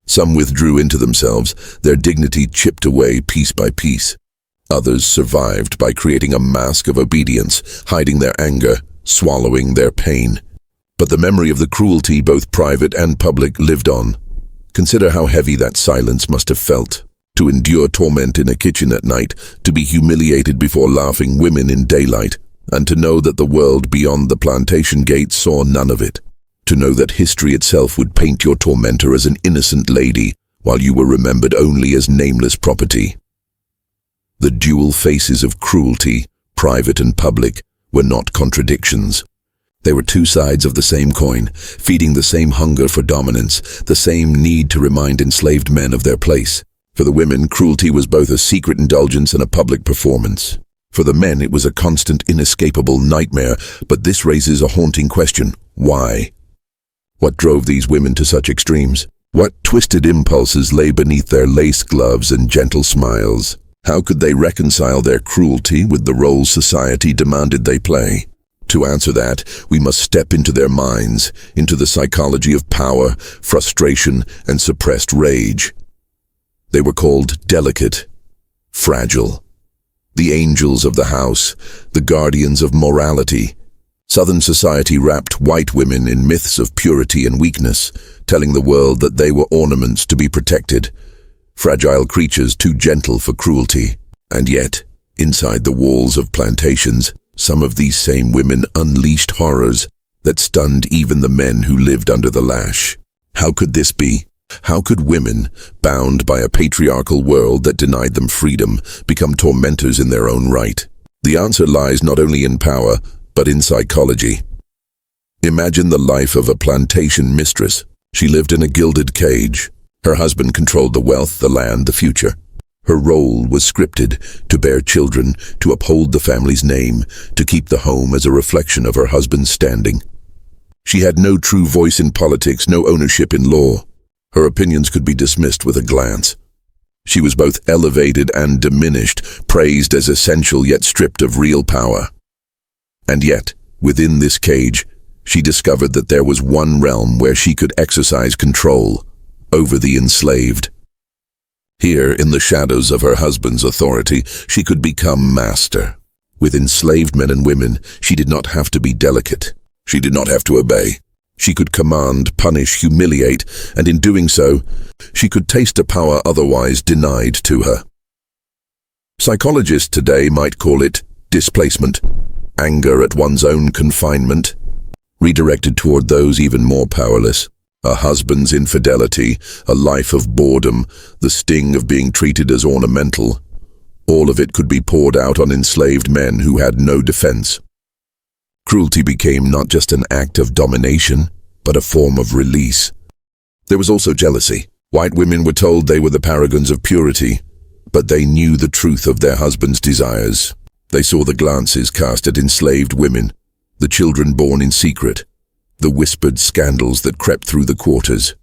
Some withdrew into themselves, their dignity chipped away piece by piece. Others survived by creating a mask of obedience, hiding their anger, swallowing their pain. But the memory of the cruelty, both private and public, lived on. Consider how heavy that silence must have felt. to endure torment in a kitchen at night, to be humiliated before laughing women in daylight, and to know that the world beyond the plantation gate saw none of it. To know that history itself would paint your tormentor as an innocent lady, while you were remembered only as nameless property. The dual faces of cruelty, private and public, were not contradictions. They were two sides of the same coin, feeding the same hunger for dominance, the same need to remind enslaved men of their place. For the women, cruelty was both a secret indulgence and a public performance. For the men, it was a constant, inescapable nightmare, but this raises a haunting question. Why? What drove these women to such extremes? What twisted impulses lay beneath their lace gloves and gentle smiles? How could they reconcile their cruelty with the roles society demanded they play? To answer that, we must step into their minds, into the psychology of power, frustration, and suppressed rage. They were called delicate, fragile, the angels of the house, the guardians of morality. Southern society wrapped white women in myths of purity and weakness, telling the world that they were ornaments to be protected, fragile creatures too gentle for cruelty. And yet, inside the walls of plantations, some of these same women unleashed horrors that stunned even the men who lived under the lash. How could this be? How could women, bound by a patriarchal world that denied them freedom, become tormentors in their own right? The answer lies not only in power, but in psychology. Imagine the life of a plantation mistress. She lived in a gilded cage. Her husband controlled the wealth, the land, the future. Her role was scripted: to bear children, to uphold the family's name, to keep the home as a reflection of her husband's standing. She had no true voice in politics, no ownership in law. Her opinions could be dismissed with a glance. She was both elevated and diminished, praised as essential yet stripped of real power. And yet, within this cage, she discovered that there was one realm where she could exercise control over the enslaved. Here, in the shadows of her husband's authority, she could become master. With enslaved men and women, she did not have to be delicate. She did not have to obey. She could command, punish, humiliate, and in doing so, she could taste a power otherwise denied to her. Psychologists today might call it displacement, anger at one's own confinement, redirected toward those even more powerless. A husband's infidelity, a life of boredom, the sting of being treated as ornamental. All of it could be poured out on enslaved men who had no defense. Cruelty became not just an act of domination, but a form of release. There was also jealousy. White women were told they were the paragons of purity, but they knew the truth of their husbands' desires. They saw the glances cast at enslaved women, the children born in secret, the whispered scandals that crept through the quarters.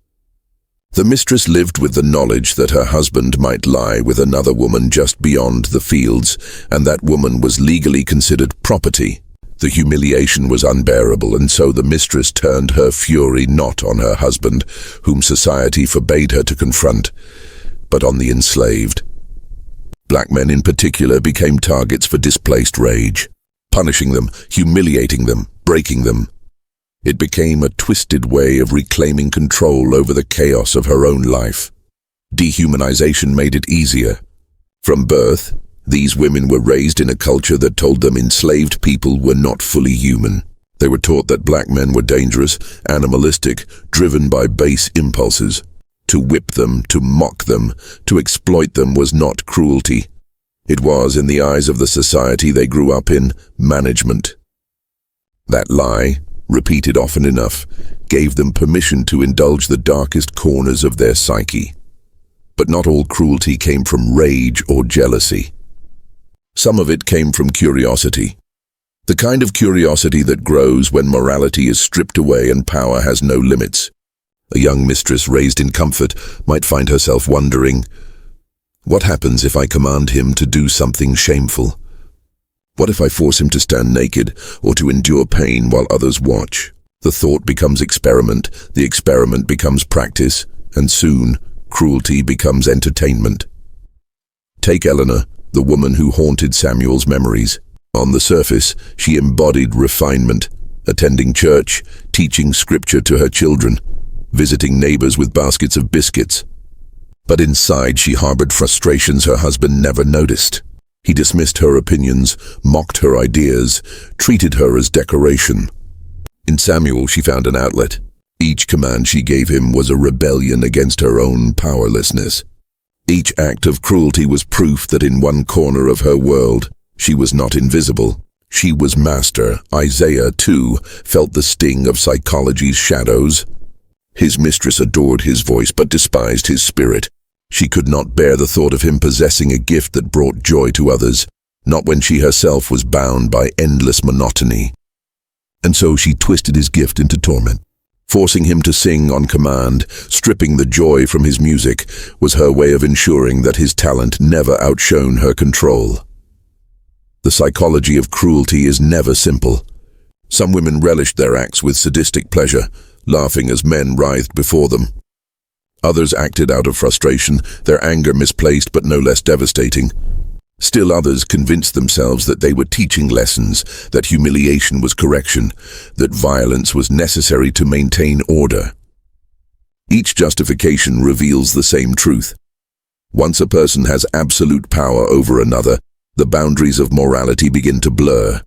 The mistress lived with the knowledge that her husband might lie with another woman just beyond the fields, and that woman was legally considered property. The humiliation was unbearable, and so the mistress turned her fury not on her husband, whom society forbade her to confront, but on the enslaved. Black men in particular became targets for displaced rage, punishing them, humiliating them, breaking them. It became a twisted way of reclaiming control over the chaos of her own life. Dehumanization made it easier. From birth, these women were raised in a culture that told them enslaved people were not fully human. They were taught that black men were dangerous, animalistic, driven by base impulses. To whip them, to mock them, to exploit them was not cruelty. It was, in the eyes of the society they grew up in, management. That lie, repeated often enough, gave them permission to indulge the darkest corners of their psyche. But not all cruelty came from rage or jealousy. Some of it came from curiosity. The kind of curiosity that grows when morality is stripped away and power has no limits. A young mistress raised in comfort might find herself wondering, what happens if I command him to do something shameful? What if I force him to stand naked or to endure pain while others watch? The thought becomes experiment, the experiment becomes practice, and soon, cruelty becomes entertainment. Take Eleanor, the woman who haunted Samuel's memories. On the surface, she embodied refinement, attending church, teaching scripture to her children, visiting neighbors with baskets of biscuits. But inside she harbored frustrations her husband never noticed. He dismissed her opinions, mocked her ideas, treated her as decoration. In Samuel she found an outlet. Each command she gave him was a rebellion against her own powerlessness. Each act of cruelty was proof that in one corner of her world, she was not invisible. She was master. Isaiah, too, felt the sting of psychology's shadows. His mistress adored his voice but despised his spirit. She could not bear the thought of him possessing a gift that brought joy to others, not when she herself was bound by endless monotony. And so she twisted his gift into torment. Forcing him to sing on command, stripping the joy from his music, was her way of ensuring that his talent never outshone her control. The psychology of cruelty is never simple. Some women relished their acts with sadistic pleasure, laughing as men writhed before them. Others acted out of frustration, their anger misplaced but no less devastating. Still others convinced themselves that they were teaching lessons, that humiliation was correction, that violence was necessary to maintain order. Each justification reveals the same truth. Once a person has absolute power over another, the boundaries of morality begin to blur.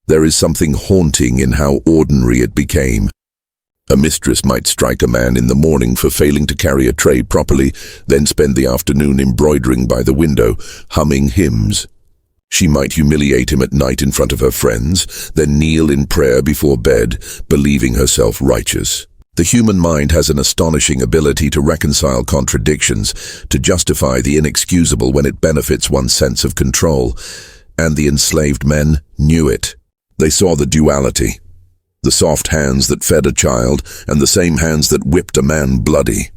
There is something haunting in how ordinary it became. A mistress might strike a man in the morning for failing to carry a tray properly, then spend the afternoon embroidering by the window, humming hymns. She might humiliate him at night in front of her friends, then kneel in prayer before bed, believing herself righteous. The human mind has an astonishing ability to reconcile contradictions, to justify the inexcusable when it benefits one's sense of control. And the enslaved men knew it. They saw the duality. The soft hands that fed a child, and the same hands that whipped a man bloody.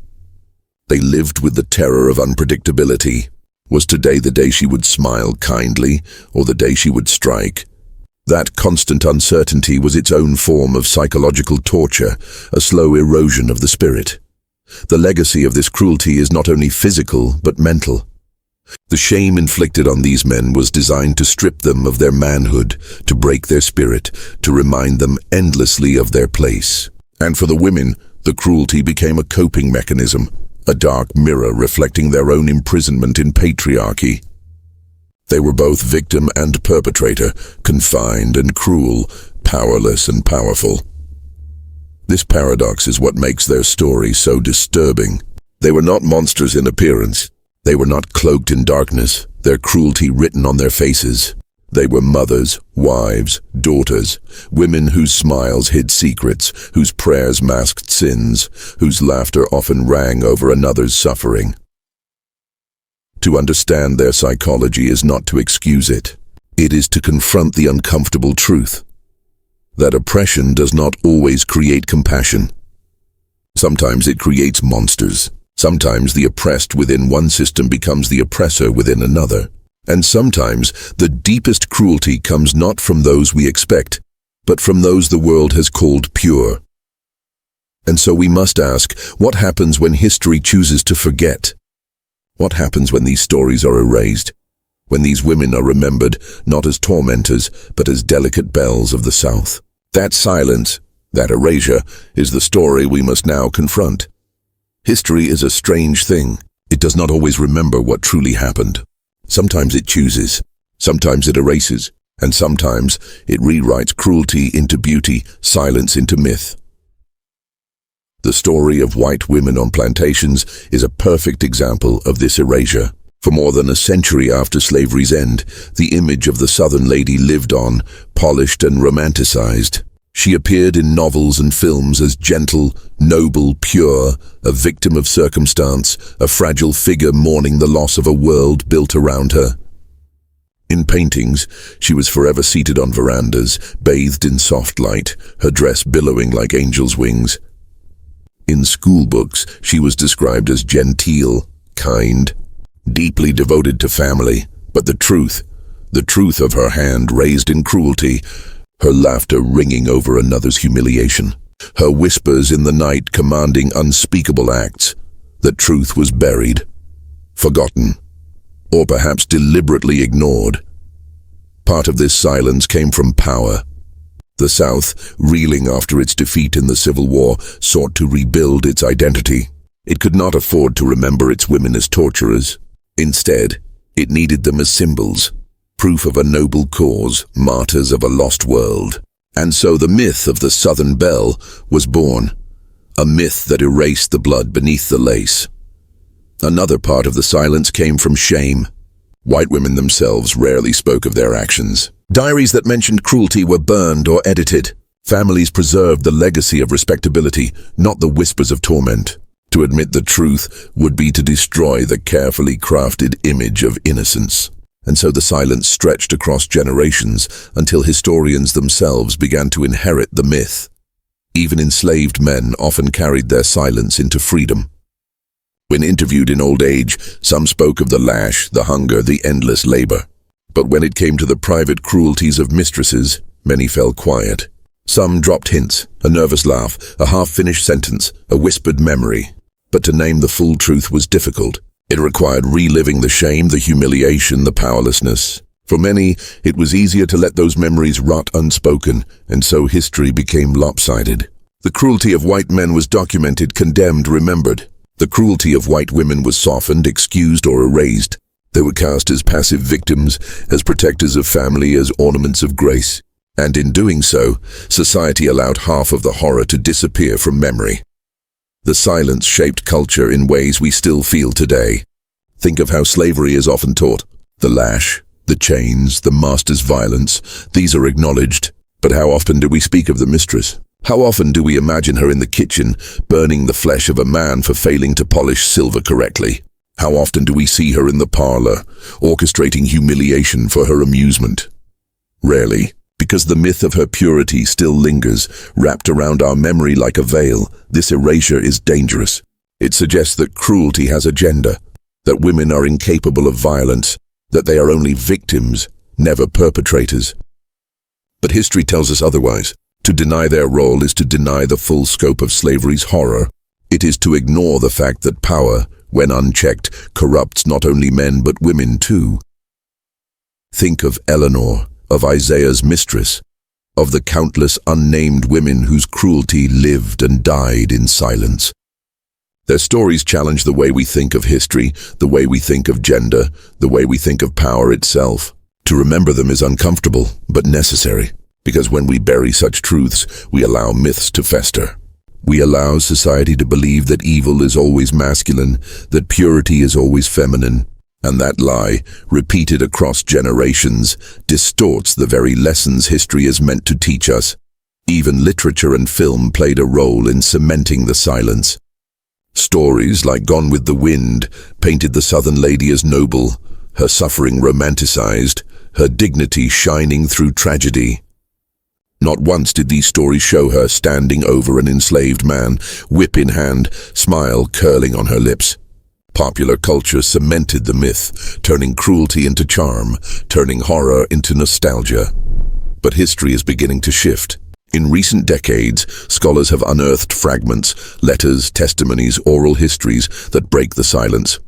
They lived with the terror of unpredictability. Was today the day she would smile kindly, or the day she would strike? That constant uncertainty was its own form of psychological torture, a slow erosion of the spirit. The legacy of this cruelty is not only physical, but mental. The shame inflicted on these men was designed to strip them of their manhood, to break their spirit, to remind them endlessly of their place. And for the women, the cruelty became a coping mechanism, a dark mirror reflecting their own imprisonment in patriarchy. They were both victim and perpetrator, confined and cruel, powerless and powerful. This paradox is what makes their story so disturbing. They were not monsters in appearance. They were not cloaked in darkness, their cruelty written on their faces. They were mothers, wives, daughters, women whose smiles hid secrets, whose prayers masked sins, whose laughter often rang over another's suffering. To understand their psychology is not to excuse it. It is to confront the uncomfortable truth that oppression does not always create compassion. Sometimes it creates monsters. Sometimes the oppressed within one system becomes the oppressor within another. And sometimes the deepest cruelty comes not from those we expect, but from those the world has called pure. And so we must ask, what happens when history chooses to forget? What happens when these stories are erased? When these women are remembered not as tormentors, but as delicate belles of the South? That silence, that erasure, is the story we must now confront. History is a strange thing. It does not always remember what truly happened. Sometimes it chooses, sometimes it erases, and sometimes it rewrites cruelty into beauty, silence into myth. The story of white women on plantations is a perfect example of this erasure. For more than a century after slavery's end, the image of the Southern lady lived on, polished and romanticized. She appeared in novels and films as gentle, noble, pure, a victim of circumstance, a fragile figure mourning the loss of a world built around her. In paintings, she was forever seated on verandas, bathed in soft light, her dress billowing like angels' wings. In school books, she was described as genteel, kind, deeply devoted to family. But the truth of her hand raised in cruelty, her laughter ringing over another's humiliation, her whispers in the night commanding unspeakable acts, the truth was buried, forgotten, or perhaps deliberately ignored. Part of this silence came from power. The South, reeling after its defeat in the Civil War, sought to rebuild its identity. It could not afford to remember its women as torturers. Instead, it needed them as symbols, proof of a noble cause, martyrs of a lost world. And so the myth of the Southern Belle was born, a myth that erased the blood beneath the lace. Another part of the silence came from shame. White women themselves rarely spoke of their actions. Diaries that mentioned cruelty were burned or edited. Families preserved the legacy of respectability, not the whispers of torment. To admit the truth would be to destroy the carefully crafted image of innocence. And so the silence stretched across generations until historians themselves began to inherit the myth. Even enslaved men often carried their silence into freedom. When interviewed in old age, some spoke of the lash, the hunger, the endless labor. But when it came to the private cruelties of mistresses, many fell quiet. Some dropped hints, a nervous laugh, a half-finished sentence, a whispered memory. But to name the full truth was difficult. It required reliving the shame, the humiliation, the powerlessness. For many, it was easier to let those memories rot unspoken, and so history became lopsided. The cruelty of white men was documented, condemned, remembered. The cruelty of white women was softened, excused, or erased. They were cast as passive victims, as protectors of family, as ornaments of grace. And in doing so, society allowed half of the horror to disappear from memory. The silence shaped culture in ways we still feel today. Think of how slavery is often taught. The lash, the chains, the master's violence, these are acknowledged. But how often do we speak of the mistress? How often do we imagine her in the kitchen, burning the flesh of a man for failing to polish silver correctly? How often do we see her in the parlor, orchestrating humiliation for her amusement? Rarely. Because the myth of her purity still lingers, wrapped around our memory like a veil. This erasure is dangerous. It suggests that cruelty has a gender, that women are incapable of violence, that they are only victims, never perpetrators. But history tells us otherwise. To deny their role is to deny the full scope of slavery's horror. It is to ignore the fact that power, when unchecked, corrupts not only men but women too. Think of Eleanor, of Isaiah's mistress, of the countless unnamed women whose cruelty lived and died in silence. Their stories challenge the way we think of history, the way we think of gender, the way we think of power itself. To remember them is uncomfortable, but necessary, because when we bury such truths, we allow myths to fester. We allow society to believe that evil is always masculine, that purity is always feminine. And that lie, repeated across generations, distorts the very lessons history is meant to teach us. Even literature and film played a role in cementing the silence. Stories like Gone with the Wind painted the Southern lady as noble, her suffering romanticized, her dignity shining through tragedy. Not once did these stories show her standing over an enslaved man, whip in hand, smile curling on her lips. Popular culture cemented the myth, turning cruelty into charm, turning horror into nostalgia. But history is beginning to shift. In recent decades, scholars have unearthed fragments, letters, testimonies, oral histories that break the silence.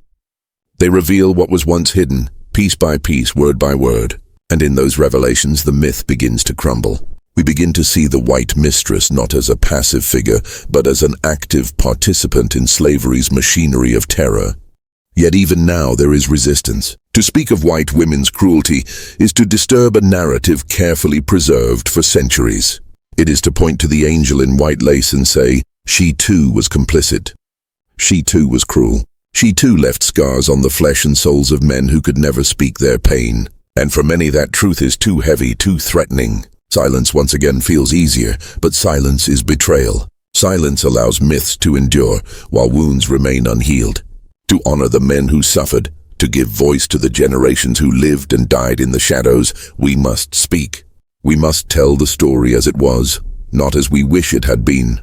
They reveal what was once hidden, piece by piece, word by word. And in those revelations, the myth begins to crumble. We begin to see the white mistress not as a passive figure, but as an active participant in slavery's machinery of terror. Yet even now there is resistance. To speak of white women's cruelty is to disturb a narrative carefully preserved for centuries. It is to point to the angel in white lace and say, she too was complicit. She too was cruel. She too left scars on the flesh and souls of men who could never speak their pain. And for many that truth is too heavy, too threatening. Silence once again feels easier, but silence is betrayal. Silence allows myths to endure while wounds remain unhealed. To honor the men who suffered, to give voice to the generations who lived and died in the shadows, we must speak. We must tell the story as it was, not as we wish it had been.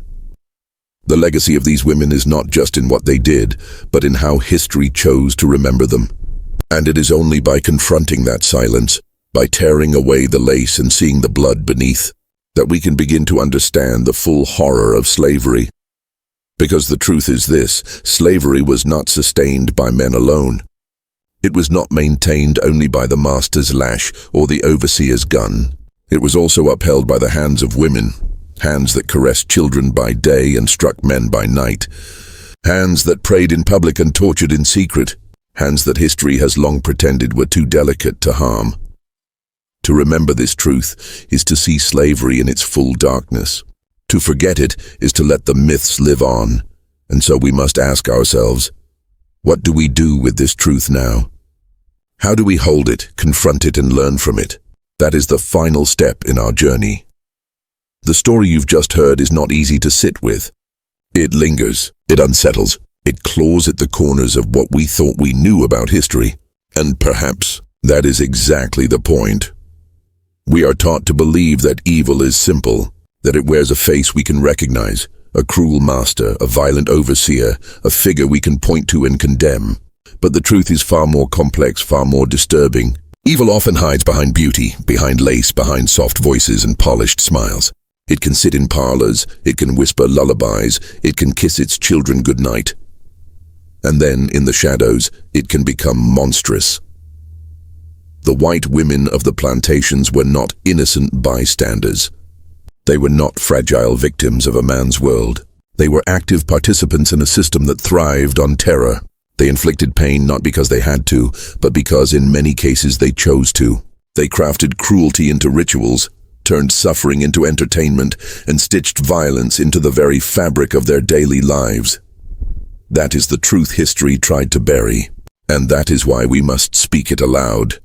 The legacy of these women is not just in what they did, but in how history chose to remember them. And it is only by confronting that silence, by tearing away the lace and seeing the blood beneath, that we can begin to understand the full horror of slavery. Because the truth is this, slavery was not sustained by men alone. It was not maintained only by the master's lash or the overseer's gun. It was also upheld by the hands of women, hands that caressed children by day and struck men by night. Hands that prayed in public and tortured in secret. Hands that history has long pretended were too delicate to harm. To remember this truth is to see slavery in its full darkness. To forget it is to let the myths live on. And so we must ask ourselves, what do we do with this truth now? How do we hold it, confront it, and learn from it? That is the final step in our journey. The story you've just heard is not easy to sit with. It lingers, it unsettles, it claws at the corners of what we thought we knew about history. And perhaps that is exactly the point. We are taught to believe that evil is simple, that it wears a face we can recognize, a cruel master, a violent overseer, a figure we can point to and condemn. But the truth is far more complex, far more disturbing. Evil often hides behind beauty, behind lace, behind soft voices and polished smiles. It can sit in parlors, it can whisper lullabies, it can kiss its children goodnight. And then, in the shadows, it can become monstrous. The white women of the plantations were not innocent bystanders. They were not fragile victims of a man's world. They were active participants in a system that thrived on terror. They inflicted pain not because they had to, but because in many cases they chose to. They crafted cruelty into rituals, turned suffering into entertainment, and stitched violence into the very fabric of their daily lives. That is the truth history tried to bury, and that is why we must speak it aloud.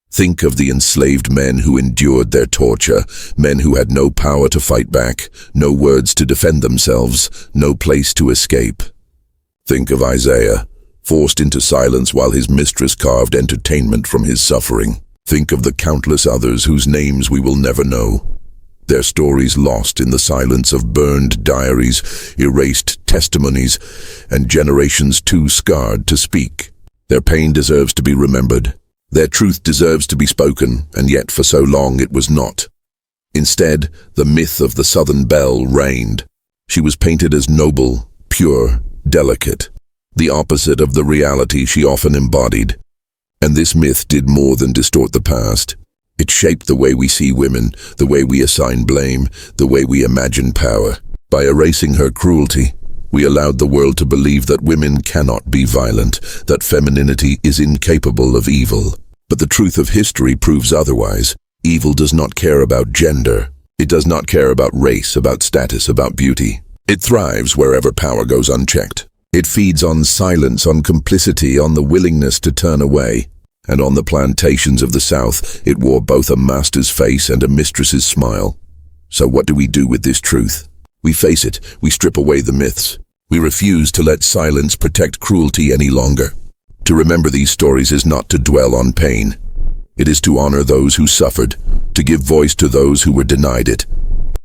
Think of the enslaved men who endured their torture, men who had no power to fight back, no words to defend themselves, no place to escape. Think of Isaiah, forced into silence while his mistress carved entertainment from his suffering. Think of the countless others whose names we will never know. Their stories lost in the silence of burned diaries, erased testimonies, and generations too scarred to speak. Their pain deserves to be remembered. Their truth deserves to be spoken, and yet for so long it was not. Instead, the myth of the Southern Belle reigned. She was painted as noble, pure, delicate, the opposite of the reality she often embodied. And this myth did more than distort the past. It shaped the way we see women, the way we assign blame, the way we imagine power. By erasing her cruelty, we allowed the world to believe that women cannot be violent, that femininity is incapable of evil. But the truth of history proves otherwise. Evil does not care about gender. It does not care about race, about status, about beauty. It thrives wherever power goes unchecked. It feeds on silence, on complicity, on the willingness to turn away. And on the plantations of the South, it wore both a master's face and a mistress's smile. So what do we do with this truth? We face it, we strip away the myths. We refuse to let silence protect cruelty any longer. To remember these stories is not to dwell on pain. It is to honor those who suffered, to give voice to those who were denied it,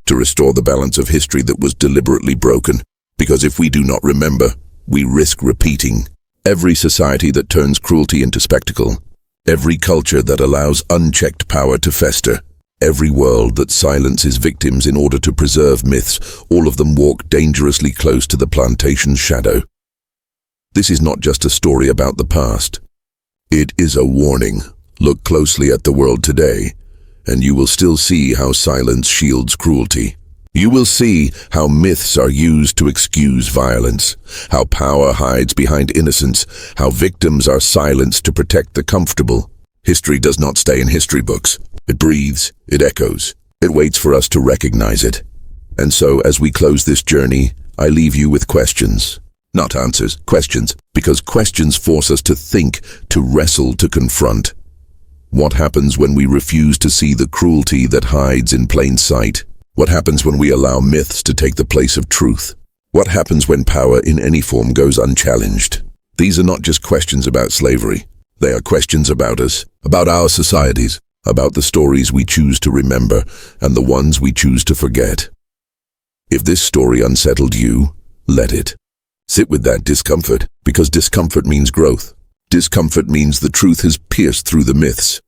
to restore the balance of history that was deliberately broken. Because if we do not remember, we risk repeating. Every society that turns cruelty into spectacle, every culture that allows unchecked power to fester, every world that silences victims in order to preserve myths, all of them walk dangerously close to the plantation's shadow. This is not just a story about the past. It is a warning. Look closely at the world today, and you will still see how silence shields cruelty. You will see how myths are used to excuse violence, how power hides behind innocence, how victims are silenced to protect the comfortable. History does not stay in history books. It breathes, it echoes, it waits for us to recognize it. And so, as we close this journey, I leave you with questions. Not answers, questions, because questions force us to think, to wrestle, to confront. What happens when we refuse to see the cruelty that hides in plain sight? What happens when we allow myths to take the place of truth? What happens when power in any form goes unchallenged? These are not just questions about slavery. They are questions about us, about our societies, about the stories we choose to remember and the ones we choose to forget. If this story unsettled you, let it. Sit with that discomfort, because discomfort means growth. Discomfort means the truth has pierced through the myths.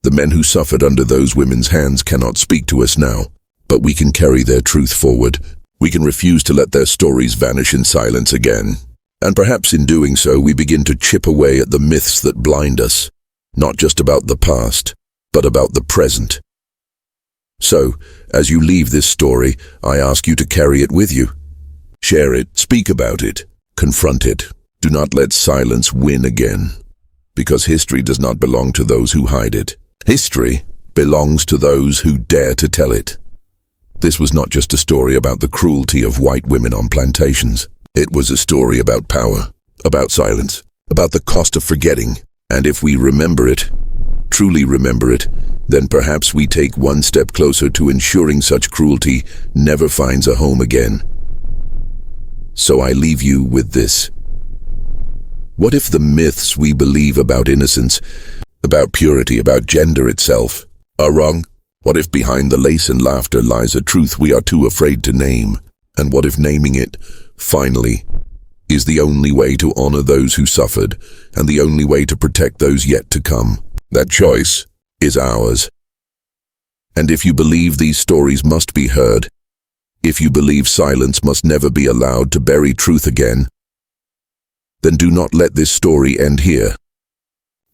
The men who suffered under those women's hands cannot speak to us now, but we can carry their truth forward. We can refuse to let their stories vanish in silence again. And perhaps in doing so, we begin to chip away at the myths that blind us, not just about the past, but about the present. So, as you leave this story, I ask you to carry it with you. Share it, speak about it, Confront it. Do not let silence win again. Because history does not belong to those who hide it. History belongs to those who dare to tell it. This was not just a story about the cruelty of white women on plantations. It was a story about power, about silence, about the cost of forgetting. And if we remember it, truly remember it, then perhaps we take one step closer to ensuring such cruelty never finds a home again. So I leave you with this. What if the myths we believe about innocence, about purity, about gender itself, are wrong? What if behind the lace and laughter lies a truth we are too afraid to name? And what if naming it, finally, is the only way to honor those who suffered, and the only way to protect those yet to come? That choice is ours. And if you believe these stories must be heard, if you believe silence must never be allowed to bury truth again, then do not let this story end here.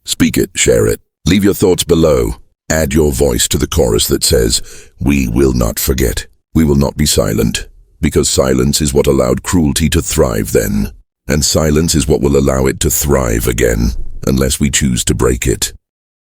Speak it, share it, leave your thoughts below. Add your voice to the chorus that says, "We will not forget. We will not be silent." Because silence is what allowed cruelty to thrive then. And silence is what will allow it to thrive again, unless we choose to break it.